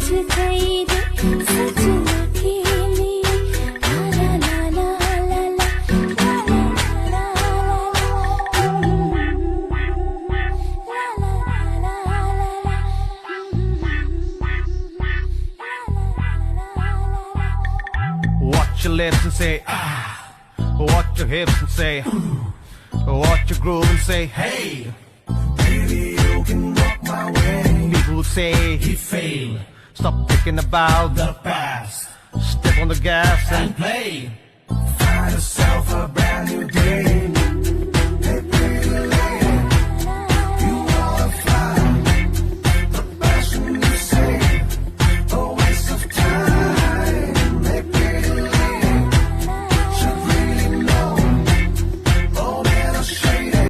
सच गई रे सच अकेली ला ला ला ला ला ला ला Watch your lips and say ah, watch your hips and say watch your groove and say hey, baby you can walk my way. People say he failed. Stop thinking about the past. Step on the gas and play.